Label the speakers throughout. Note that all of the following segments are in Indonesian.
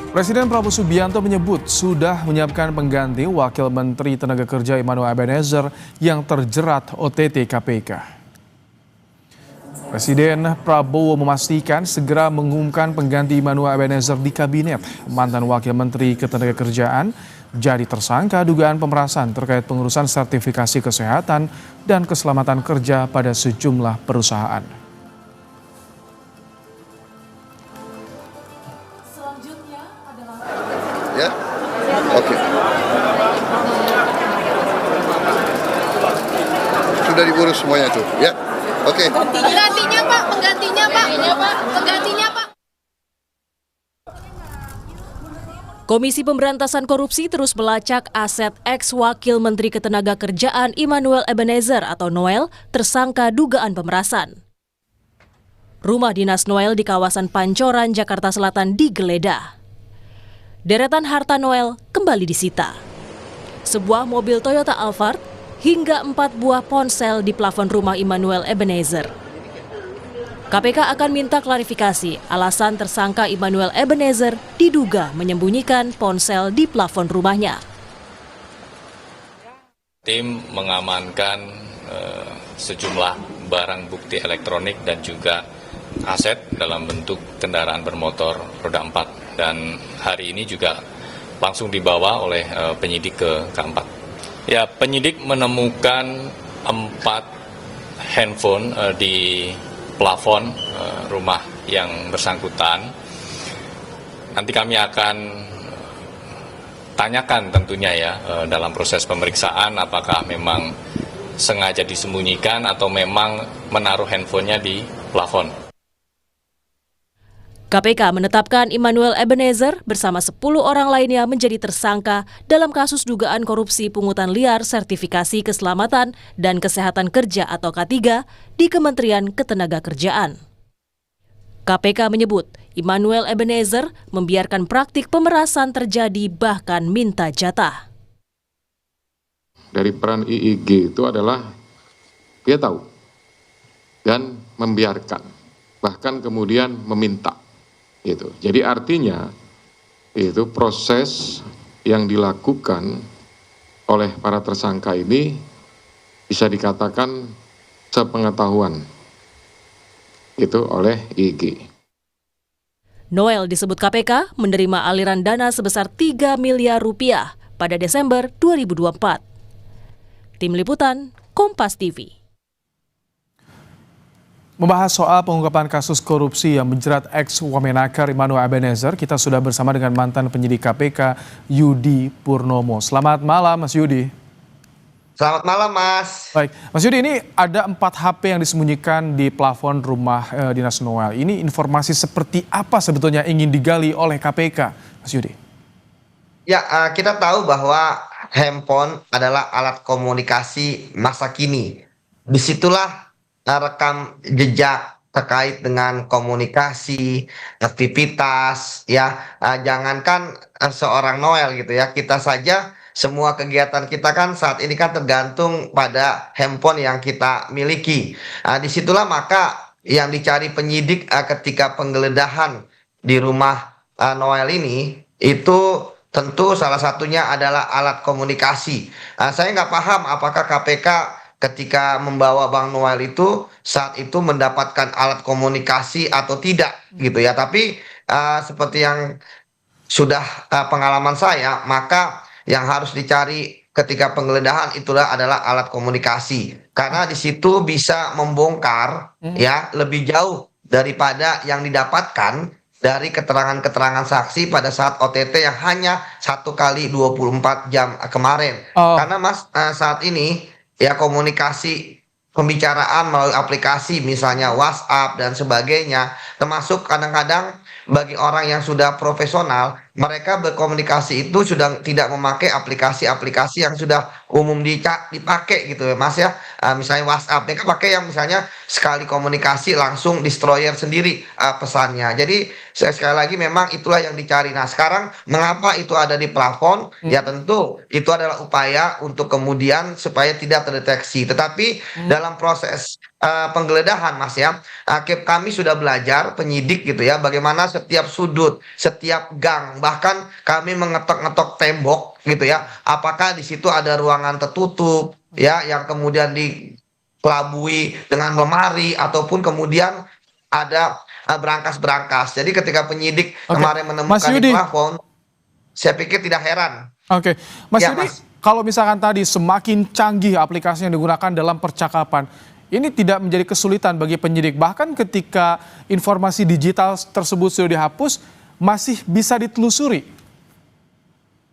Speaker 1: Presiden Prabowo Subianto menyebut sudah menyiapkan pengganti Wakil Menteri Tenaga Kerja Immanuel Ebenezer yang terjerat OTT KPK. Presiden Prabowo memastikan segera mengumumkan pengganti Immanuel Ebenezer di kabinet. Mantan Wakil Menteri Ketenagakerjaan jadi tersangka dugaan pemerasan terkait pengurusan sertifikasi kesehatan dan keselamatan kerja pada sejumlah perusahaan.
Speaker 2: Selanjutnya adalah
Speaker 3: Ya, oke. Sudah diurus semuanya tuh, ya. Oke.
Speaker 4: Penggantinya Pak.
Speaker 2: Komisi Pemberantasan Korupsi terus melacak aset ex-wakil Menteri Ketenagakerjaan Immanuel Ebenezer atau Noel tersangka dugaan pemerasan. Rumah dinas Noel di kawasan Pancoran, Jakarta Selatan digeledah. Deretan harta Noel kembali disita. Sebuah mobil Toyota Alphard hingga 4 buah ponsel di plafon rumah Immanuel Ebenezer. KPK akan minta klarifikasi alasan tersangka Immanuel Ebenezer diduga menyembunyikan ponsel di plafon rumahnya.
Speaker 5: Tim mengamankan sejumlah barang bukti elektronik dan juga aset dalam bentuk kendaraan bermotor roda 4. Dan hari ini juga langsung dibawa oleh penyidik ke K4. Ya, penyidik menemukan 4 handphone di plafon rumah yang bersangkutan. Nanti kami akan tanyakan tentunya ya dalam proses pemeriksaan apakah memang sengaja disembunyikan atau memang menaruh handphonenya di plafon.
Speaker 2: KPK menetapkan Immanuel Ebenezer bersama 10 orang lainnya menjadi tersangka dalam kasus dugaan korupsi pungutan liar sertifikasi keselamatan dan kesehatan kerja atau K3 di Kementerian Ketenagakerjaan. KPK menyebut Immanuel Ebenezer membiarkan praktik pemerasan terjadi bahkan minta jatah.
Speaker 6: Dari peran IIG itu adalah dia tahu dan membiarkan, bahkan kemudian meminta. Gitu. Jadi artinya itu proses yang dilakukan oleh para tersangka ini bisa dikatakan sepengetahuan itu oleh IG.
Speaker 2: Noel disebut KPK menerima aliran dana sebesar 3 miliar rupiah pada Desember 2024. Tim Liputan, Kompas TV.
Speaker 1: Membahas soal pengungkapan kasus korupsi yang menjerat ex-Wamenakar Immanuel Ebenezer, kita sudah bersama dengan mantan penyidik KPK Yudi Purnomo. Selamat malam Mas Yudi.
Speaker 7: Selamat malam Mas.
Speaker 1: Baik, Mas Yudi, ini ada 4 HP yang disembunyikan di plafon rumah dinas Noel. Ini informasi seperti apa sebetulnya ingin digali oleh KPK, Mas Yudi?
Speaker 7: Ya, kita tahu bahwa handphone adalah alat komunikasi masa kini. Disitulah rekam jejak terkait dengan komunikasi, aktivitas, ya jangankan seorang Noel gitu ya, kita saja semua kegiatan kita kan saat ini kan tergantung pada handphone yang kita miliki. Disitulah maka yang dicari penyidik ketika penggeledahan di rumah Noel ini itu tentu salah satunya adalah alat komunikasi. Saya nggak paham apakah KPK ketika membawa Bang Noel itu saat itu mendapatkan alat komunikasi atau tidak gitu ya. Tapi seperti yang sudah pengalaman saya, maka yang harus dicari ketika penggeledahan itulah adalah alat komunikasi. Karena di situ bisa membongkar ya lebih jauh daripada yang didapatkan dari keterangan-keterangan saksi pada saat OTT yang hanya 1 kali 24 jam kemarin. Karena Mas saat ini ya komunikasi pembicaraan melalui aplikasi misalnya WhatsApp dan sebagainya, termasuk kadang-kadang bagi orang yang sudah profesional, mereka berkomunikasi itu sudah tidak memakai aplikasi-aplikasi yang sudah umum dipakai gitu ya Mas ya. Misalnya WhatsApp, mereka pakai yang misalnya sekali komunikasi langsung destroyer sendiri pesannya. Jadi sekali lagi memang itulah yang dicari. Nah sekarang mengapa itu ada di plafon? Ya tentu itu adalah upaya untuk kemudian supaya tidak terdeteksi. Tetapi dalam proses penggeledahan, Mas ya. Kami sudah belajar penyidik gitu ya, bagaimana setiap sudut, setiap gang, bahkan kami mengetok-ngetok tembok gitu ya. Apakah di situ ada ruangan tertutup ya, yang kemudian dikelabui dengan lemari ataupun kemudian ada berangkas-berangkas. Jadi ketika penyidik
Speaker 1: Oke,
Speaker 7: kemarin
Speaker 1: Mas
Speaker 7: menemukan di
Speaker 1: Yudi.
Speaker 7: plafon, saya pikir tidak heran.
Speaker 1: Oke, Mas
Speaker 7: Ya,
Speaker 1: Yudi,
Speaker 7: Mas.
Speaker 1: kalau misalkan tadi semakin canggih aplikasi yang digunakan dalam percakapan, ini tidak menjadi kesulitan bagi penyidik. Bahkan ketika informasi digital tersebut sudah dihapus, masih bisa ditelusuri.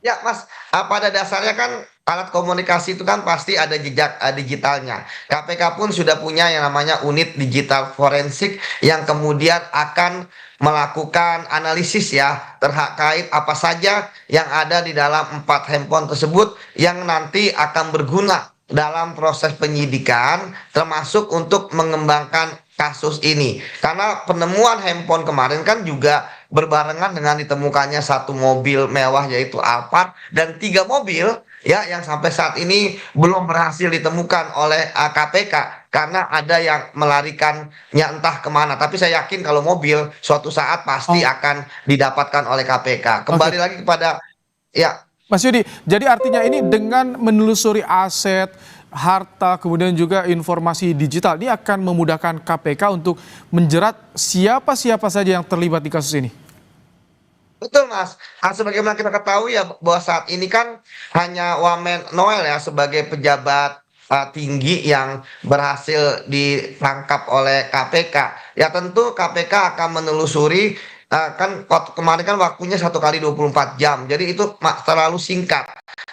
Speaker 7: Ya, Mas, pada dasarnya kan alat komunikasi itu kan pasti ada jejak digitalnya. KPK pun sudah punya yang namanya unit digital forensik yang kemudian akan melakukan analisis ya terkait apa saja yang ada di dalam 4 handphone tersebut yang nanti akan berguna dalam proses penyidikan termasuk untuk mengembangkan kasus ini. Karena penemuan handphone kemarin kan juga berbarengan dengan ditemukannya satu mobil mewah yaitu Alphard dan 3 mobil ya yang sampai saat ini belum berhasil ditemukan oleh KPK karena ada yang melarikannya entah kemana. Tapi saya yakin kalau mobil suatu saat pasti akan didapatkan oleh KPK. Kembali lagi kepada ya.
Speaker 1: Mas Yudi, jadi artinya ini dengan menelusuri aset, harta, kemudian juga informasi digital, ini akan memudahkan KPK untuk menjerat siapa-siapa saja yang terlibat di kasus ini.
Speaker 7: Betul, Mas. Sebagaimana kita ketahui ya bahwa saat ini kan hanya Wamen Noel ya sebagai pejabat tinggi yang berhasil ditangkap oleh KPK. Ya tentu KPK akan menelusuri kan kemarin kan waktunya 1 kali 24 jam. Jadi itu terlalu singkat.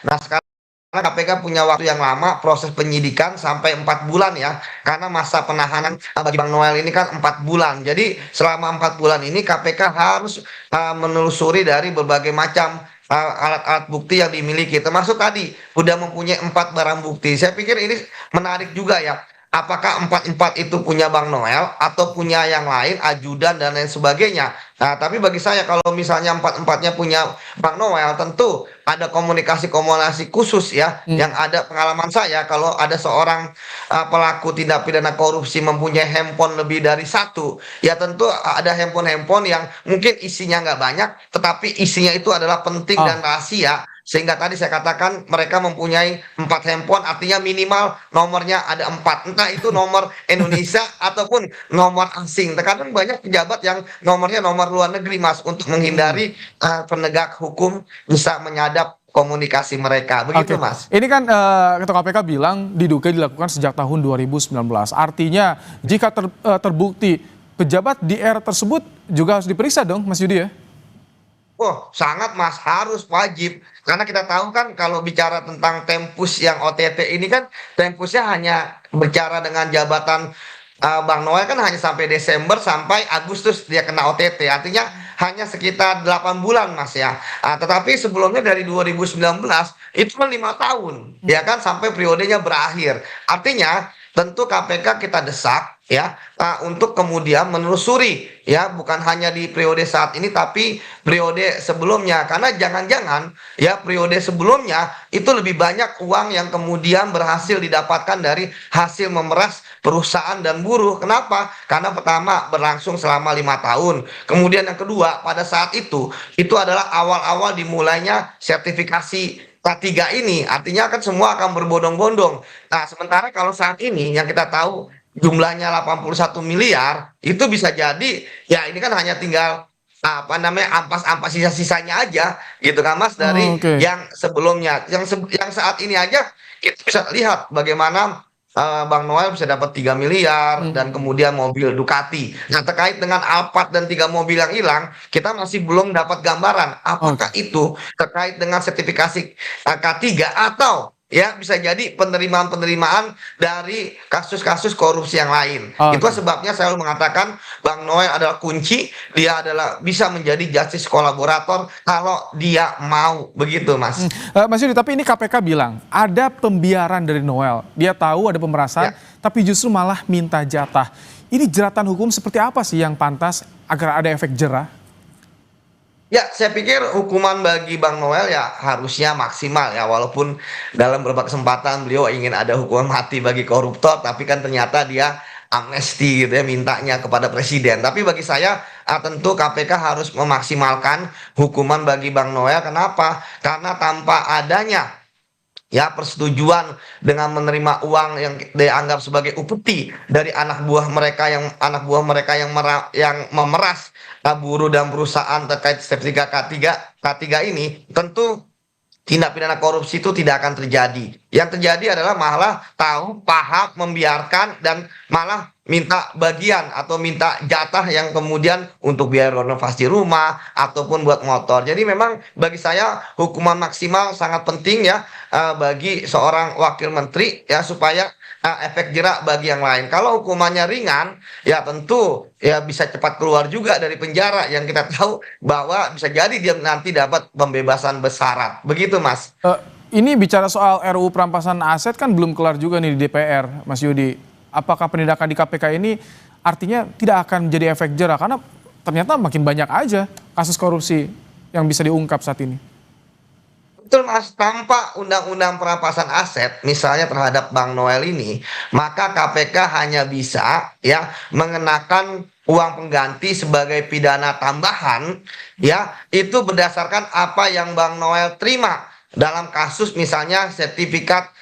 Speaker 7: Nah, sekarang KPK punya waktu yang lama proses penyidikan sampai 4 bulan ya karena masa penahanan bagi Bang Noel ini kan 4 bulan. Jadi selama 4 bulan ini KPK harus menelusuri dari berbagai macam alat-alat bukti yang dimiliki termasuk tadi udah mempunyai 4 barang bukti. Saya pikir ini menarik juga ya. Apakah 4-4 itu punya Bang Noel atau punya yang lain, ajudan dan lain sebagainya. Nah, tapi bagi saya kalau misalnya 4-4-nya punya Bang Noel, tentu ada komunikasi-komunikasi khusus ya. Yang ada pengalaman saya kalau ada seorang pelaku tindak pidana korupsi mempunyai handphone lebih dari satu, ya tentu ada handphone-handphone yang mungkin isinya nggak banyak, tetapi isinya itu adalah penting dan rahasia. Sehingga tadi saya katakan mereka mempunyai 4 handphone, artinya minimal nomornya ada 4. Entah itu nomor Indonesia ataupun nomor asing. Terkadang banyak pejabat yang nomornya nomor luar negeri, Mas, untuk menghindari penegak hukum bisa menyadap komunikasi mereka. Begitu,
Speaker 1: Oke.
Speaker 7: Mas.
Speaker 1: Ini kan Ketua KPK bilang diduga dilakukan sejak tahun 2019. Artinya jika terbukti pejabat di era tersebut juga harus diperiksa dong, Mas Yudi ya?
Speaker 7: Oh, sangat Mas, harus wajib. Karena kita tahu kan kalau bicara tentang tempus yang OTT ini kan tempusnya hanya bicara dengan jabatan Bang Noel kan hanya sampai Desember sampai Agustus dia kena OTT. Artinya hanya sekitar 8 bulan Mas ya. Tetapi sebelumnya dari 2019 itu kan 5 tahun ya kan sampai periodenya berakhir. Artinya tentu KPK kita desak ya untuk kemudian menelusuri ya bukan hanya di periode saat ini tapi periode sebelumnya karena jangan-jangan ya periode sebelumnya itu lebih banyak uang yang kemudian berhasil didapatkan dari hasil memeras perusahaan dan buruh. Kenapa? Karena pertama berlangsung selama 5 tahun. Kemudian yang kedua pada saat itu adalah awal-awal dimulainya sertifikasi K3 ini, artinya kan semua akan berbondong-bondong. Nah, sementara kalau saat ini yang kita tahu jumlahnya 81 miliar, itu bisa jadi ya ini kan hanya tinggal apa namanya ampas-ampas sisa-sisanya aja gitu kan Mas dari yang sebelumnya. Yang saat ini aja kita bisa lihat bagaimana Bang Noel bisa dapat 3 miliar dan kemudian mobil Ducati. Nah, terkait dengan Alphard dan 3 mobil yang hilang, kita masih belum dapat gambaran apakah itu terkait dengan sertifikasi K3 atau ya bisa jadi penerimaan-penerimaan dari kasus-kasus korupsi yang lain. Itu sebabnya saya selalu mengatakan Bang Noel adalah kunci, dia adalah bisa menjadi justice kolaborator kalau dia mau begitu, Mas.
Speaker 1: Mas Yudi, tapi ini KPK bilang ada pembiaran dari Noel. Dia tahu ada pemerasan, tapi justru malah minta jatah. Ini jeratan hukum seperti apa sih yang pantas agar ada efek jerah?
Speaker 7: Ya, saya pikir hukuman bagi Bang Noel ya harusnya maksimal ya, walaupun dalam beberapa kesempatan beliau ingin ada hukuman mati bagi koruptor, tapi kan ternyata dia amnesti gitu ya, mintanya kepada presiden. Tapi bagi saya tentu KPK harus memaksimalkan hukuman bagi Bang Noel. Kenapa? Karena tanpa adanya ya persetujuan dengan menerima uang yang dianggap sebagai upeti dari anak buah mereka yang memeras buruh dan perusahaan terkait sertifikat K3 ini, tentu tindak pidana korupsi itu tidak akan terjadi. Yang terjadi adalah malah tahu, paham, membiarkan, dan malah minta bagian atau minta jatah yang kemudian untuk biaya renovasi rumah ataupun buat motor. Jadi memang bagi saya hukuman maksimal sangat penting ya bagi seorang wakil menteri ya, supaya efek jerak bagi yang lain. Kalau hukumannya ringan, ya tentu ya bisa cepat keluar juga dari penjara, yang kita tahu bahwa bisa jadi dia nanti dapat pembebasan bersyarat. Begitu, Mas.
Speaker 1: Ini bicara soal RUU perampasan aset kan belum kelar juga nih di DPR, Mas Yudi. Apakah penindakan di KPK ini artinya tidak akan jadi efek jerak? Karena ternyata makin banyak aja kasus korupsi yang bisa diungkap saat ini.
Speaker 7: Betul, Mas, tanpa undang-undang perampasan aset misalnya terhadap Bang Noel ini, maka KPK hanya bisa ya mengenakan uang pengganti sebagai pidana tambahan ya, itu berdasarkan apa yang Bang Noel terima dalam kasus misalnya sertifikat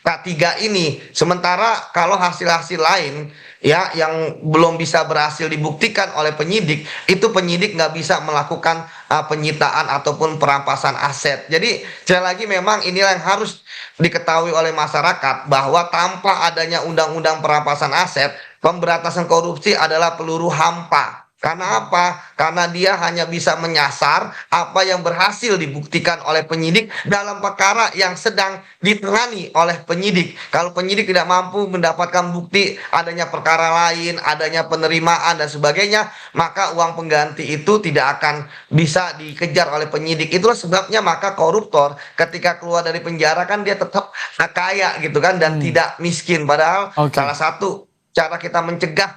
Speaker 7: K3 ini. Sementara kalau hasil-hasil lain ya yang belum bisa berhasil dibuktikan oleh penyidik, itu penyidik nggak bisa melakukan penyitaan ataupun perampasan aset. Jadi sekali lagi memang inilah yang harus diketahui oleh masyarakat, bahwa tanpa adanya undang-undang perampasan aset, pemberantasan korupsi adalah peluru hampa. Karena apa? Karena dia hanya bisa menyasar apa yang berhasil dibuktikan oleh penyidik dalam perkara yang sedang ditangani oleh penyidik. Kalau penyidik tidak mampu mendapatkan bukti adanya perkara lain, adanya penerimaan dan sebagainya, maka uang pengganti itu tidak akan bisa dikejar oleh penyidik. Itulah sebabnya maka koruptor ketika keluar dari penjara kan dia tetap kaya gitu kan, dan tidak miskin. Padahal salah satu cara kita mencegah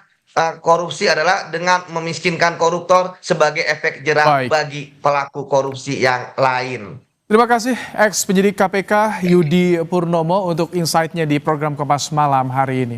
Speaker 7: korupsi adalah dengan memiskinkan koruptor sebagai efek jerak bagi pelaku korupsi yang lain.
Speaker 1: Terima kasih ex penyidik KPK Yudi Purnomo untuk insight-nya di program Kompas Malam hari ini.